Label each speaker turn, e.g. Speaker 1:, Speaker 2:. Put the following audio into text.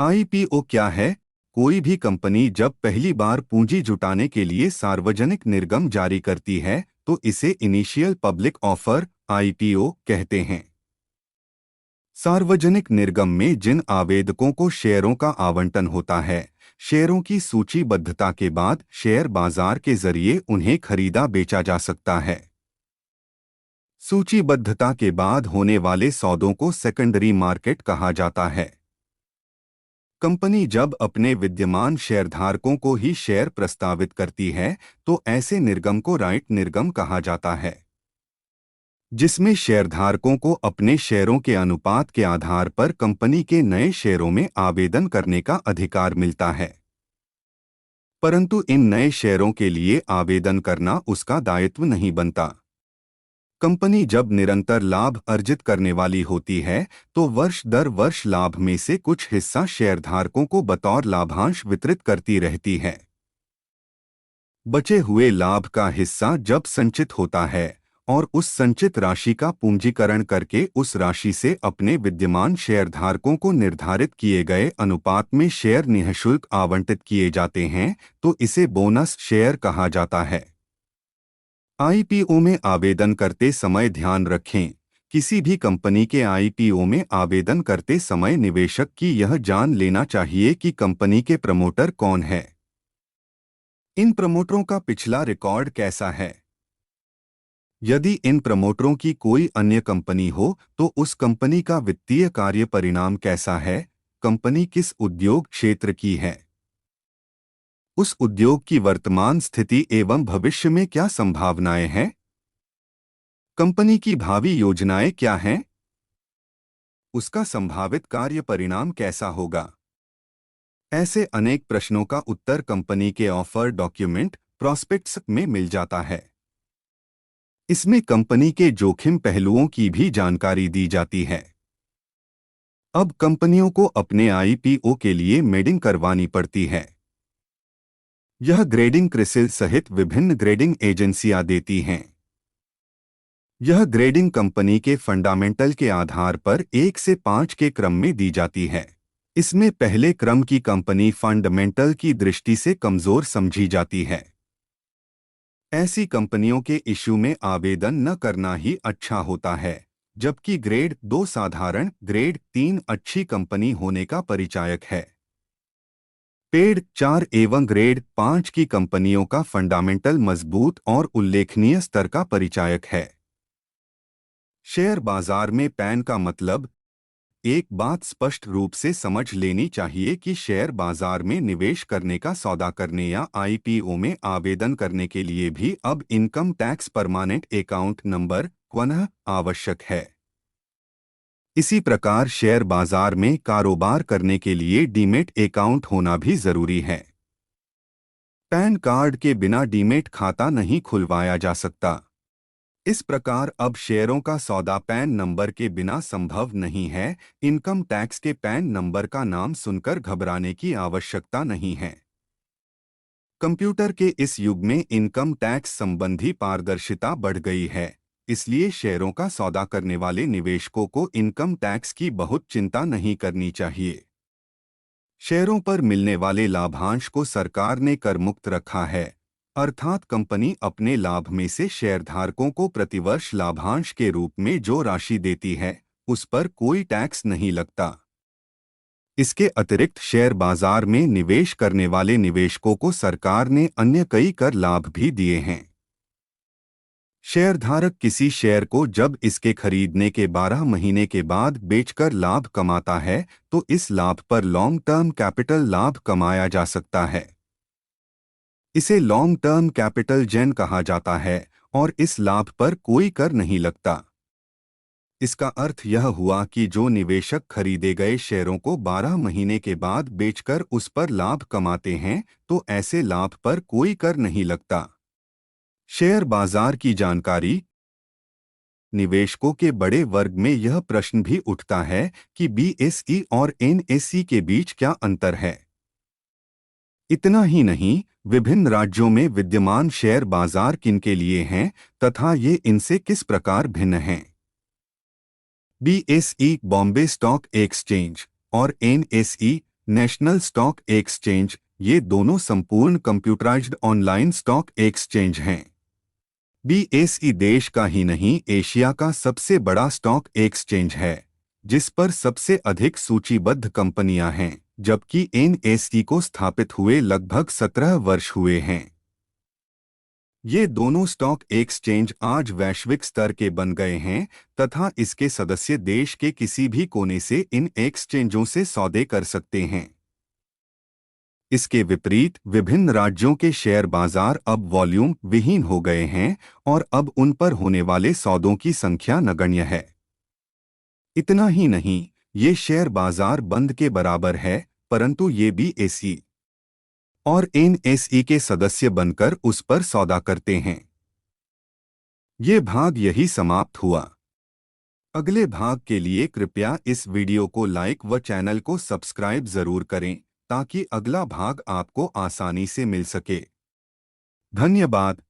Speaker 1: IPO क्या है? कोई भी कंपनी जब पहली बार पूंजी जुटाने के लिए सार्वजनिक निर्गम जारी करती है तो इसे इनिशियल पब्लिक ऑफर आईपीओ कहते हैं। सार्वजनिक निर्गम में जिन आवेदकों को शेयरों का आवंटन होता है, शेयरों की सूचीबद्धता के बाद शेयर बाजार के जरिए उन्हें खरीदा बेचा जा सकता है। सूचीबद्धता के बाद होने वाले सौदों को सेकेंडरी मार्केट कहा जाता है। कंपनी जब अपने विद्यमान शेयरधारकों को ही शेयर प्रस्तावित करती है तो ऐसे निर्गम को राइट निर्गम कहा जाता है, जिसमें शेयरधारकों को अपने शेयरों के अनुपात के आधार पर कंपनी के नए शेयरों में आवेदन करने का अधिकार मिलता है। परंतु इन नए शेयरों के लिए आवेदन करना उसका दायित्व नहीं बनता। कंपनी जब निरंतर लाभ अर्जित करने वाली होती है तो वर्ष दर वर्ष लाभ में से कुछ हिस्सा शेयरधारकों को बतौर लाभांश वितरित करती रहती है। बचे हुए लाभ का हिस्सा जब संचित होता है और उस संचित राशि का पूंजीकरण करके उस राशि से अपने विद्यमान शेयरधारकों को निर्धारित किए गए अनुपात में शेयर निःशुल्क आवंटित किए जाते हैं तो इसे बोनस शेयर कहा जाता है। आईपीओ में आवेदन करते समय ध्यान रखें, किसी भी कंपनी के आईपीओ में आवेदन करते समय निवेशक की यह जान लेना चाहिए कि कंपनी के प्रमोटर कौन है। इन प्रमोटरों का पिछला रिकॉर्ड कैसा है। यदि इन प्रमोटरों की कोई अन्य कंपनी हो तो उस कंपनी का वित्तीय कार्य परिणाम कैसा है, कंपनी किस उद्योग क्षेत्र की है, उस उद्योग की वर्तमान स्थिति एवं भविष्य में क्या संभावनाएं हैं, कंपनी की भावी योजनाएं क्या हैं, उसका संभावित कार्य परिणाम कैसा होगा। ऐसे अनेक प्रश्नों का उत्तर कंपनी के ऑफर डॉक्यूमेंट प्रॉस्पेक्ट्स में मिल जाता है। इसमें कंपनी के जोखिम पहलुओं की भी जानकारी दी जाती है। अब कंपनियों को अपने आईपीओ के लिए मेडिंग करवानी पड़ती है। यह ग्रेडिंग क्रिसिल सहित विभिन्न ग्रेडिंग एजेंसियां देती हैं। यह ग्रेडिंग कंपनी के फंडामेंटल के आधार पर 1 से 5 के क्रम में दी जाती है। इसमें पहले क्रम की कंपनी फंडामेंटल की दृष्टि से कमजोर समझी जाती है। ऐसी कंपनियों के इश्यू में आवेदन न करना ही अच्छा होता है, जबकि ग्रेड 2 साधारण, ग्रेड 3 अच्छी कंपनी होने का परिचायक है। पेड 4 एवं ग्रेड 5 की कंपनियों का फंडामेंटल मजबूत और उल्लेखनीय स्तर का परिचायक है। शेयर बाजार में पैन का मतलब। एक बात स्पष्ट रूप से समझ लेनी चाहिए कि शेयर बाजार में निवेश करने का सौदा करने या आईपीओ में आवेदन करने के लिए भी अब income tax permanent account number पुनः आवश्यक है। इसी प्रकार शेयर बाजार में कारोबार करने के लिए डीमेट अकाउंट होना भी जरूरी है। पैन कार्ड के बिना डीमेट खाता नहीं खुलवाया जा सकता। इस प्रकार अब शेयरों का सौदा पैन नंबर के बिना संभव नहीं है। इनकम टैक्स के पैन नंबर का नाम सुनकर घबराने की आवश्यकता नहीं है। कंप्यूटर के इस युग में इनकम टैक्स संबंधी पारदर्शिता बढ़ गई है, इसलिए शेयरों का सौदा करने वाले निवेशकों को इनकम टैक्स की बहुत चिंता नहीं करनी चाहिए। शेयरों पर मिलने वाले लाभांश को सरकार ने कर मुक्त रखा है, अर्थात कंपनी अपने लाभ में से शेयरधारकों को प्रतिवर्ष लाभांश के रूप में जो राशि देती है उस पर कोई टैक्स नहीं लगता। इसके अतिरिक्त शेयर बाजार में निवेश करने वाले निवेशकों को सरकार ने अन्य कई कर लाभ भी दिए हैं। शेयरधारक किसी शेयर को जब इसके खरीदने के 12 महीने के बाद बेचकर लाभ कमाता है तो इस लाभ पर लॉन्ग टर्म कैपिटल लाभ कमाया जा सकता है। इसे लॉन्ग टर्म कैपिटल गेन कहा जाता है और इस लाभ पर कोई कर नहीं लगता। इसका अर्थ यह हुआ कि जो निवेशक खरीदे गए शेयरों को 12 महीने के बाद बेचकर उस पर लाभ कमाते हैं तो ऐसे लाभ पर कोई कर नहीं लगता। शेयर बाजार की जानकारी। निवेशकों के बड़े वर्ग में यह प्रश्न भी उठता है कि बीएसई और एनएसई के बीच क्या अंतर है। इतना ही नहीं, विभिन्न राज्यों में विद्यमान शेयर बाजार किनके लिए हैं तथा ये इनसे किस प्रकार भिन्न हैं। बीएसई बॉम्बे स्टॉक एक्सचेंज और एनएसई नेशनल स्टॉक एक्सचेंज, ये दोनों संपूर्ण कंप्यूटराइज्ड ऑनलाइन स्टॉक एक्सचेंज हैं। बीएसई देश का ही नहीं एशिया का सबसे बड़ा स्टॉक एक्सचेंज है, जिस पर सबसे अधिक सूचीबद्ध कंपनियां हैं, जबकि एनएसई को स्थापित हुए लगभग 17 वर्ष हुए हैं। ये दोनों स्टॉक एक्सचेंज आज वैश्विक स्तर के बन गए हैं तथा इसके सदस्य देश के किसी भी कोने से इन एक्सचेंजों से सौदे कर सकते हैं। इसके विपरीत विभिन्न राज्यों के शेयर बाजार अब वॉल्यूम विहीन हो गए हैं और अब उन पर होने वाले सौदों की संख्या नगण्य है। इतना ही नहीं, ये शेयर बाजार बंद के बराबर है, परंतु ये बीएसई और एनएसई के सदस्य बनकर उस पर सौदा करते हैं। ये भाग यही समाप्त हुआ। अगले भाग के लिए कृपया इस वीडियो को लाइक व चैनल को सब्सक्राइब जरूर करें ताकि अगला भाग आपको आसानी से मिल सके। धन्यवाद।